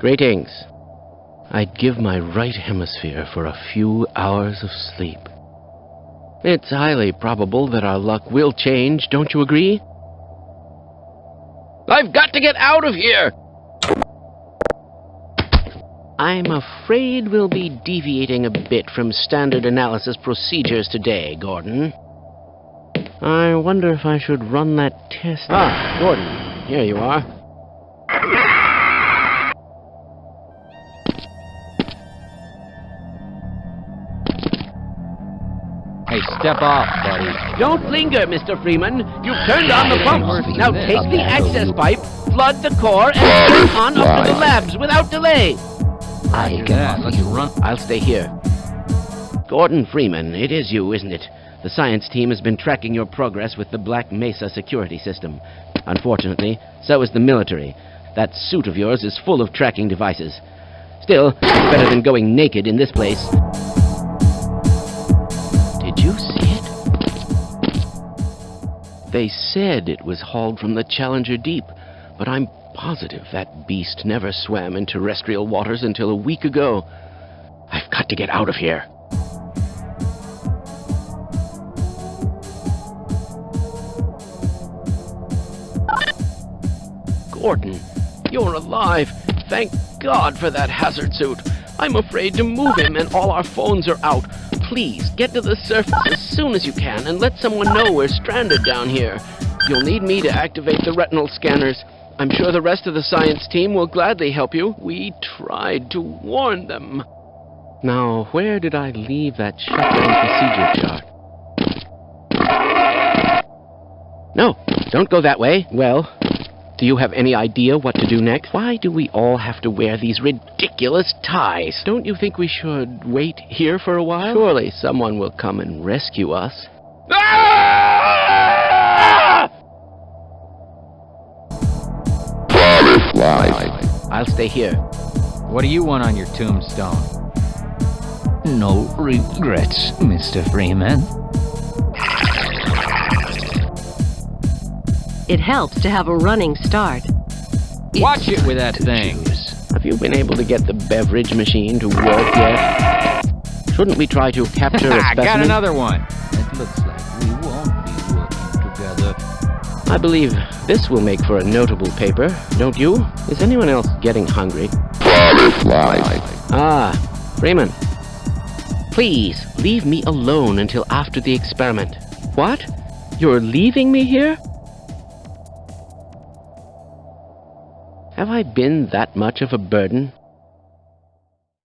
Greetings. I'd give my right hemisphere for a few hours of sleep. It's highly probable that our luck will change, don't you agree? I've got to get out of here! I'm afraid we'll be deviating a bit from standard analysis procedures today, Gordon. I wonder if I should run that test. Ah, Gordon, here you are. Hey, step off, buddy. Don't linger, Mr. Freeman. You've turned on the pumps. Now take the access pipe, flood the core, and turn on up to the labs without delay. Let's run. I'll stay here. Gordon Freeman, it is you, isn't it? The science team has been tracking your progress with the Black Mesa security system. Unfortunately, so is the military. That suit of yours is full of tracking devices. Still, it's better than going naked in this place. Did you see it? They said it was hauled from the Challenger Deep, but I'm positive that beast never swam in terrestrial waters until a week ago. I've got to get out of here. Gordon, you're alive. Thank God for that hazard suit. I'm afraid to move him and all our phones are out. Please, get to the surface as soon as you can and let someone know we're stranded down here. You'll need me to activate the retinal scanners. I'm sure the rest of the science team will gladly help you. We tried to warn them. Now, where did I leave that shutdown procedure chart? No, don't go that way. Well, do you have any idea what to do next? Why do we all have to wear these ridiculous ties? Don't you think we should wait here for a while? Surely someone will come and rescue us. I'll stay here. What do you want on your tombstone? No regrets, Mr. Freeman. It helps to have a running start. Watch it with that thing. Have you been able to get the beverage machine to work yet? Shouldn't we try to capture a specimen? Got another one. It looks like we won't be working together. I believe this will make for a notable paper, don't you? Is anyone else getting hungry? Ah, Freeman. Please, leave me alone until after the experiment. What? You're leaving me here? Have I been that much of a burden?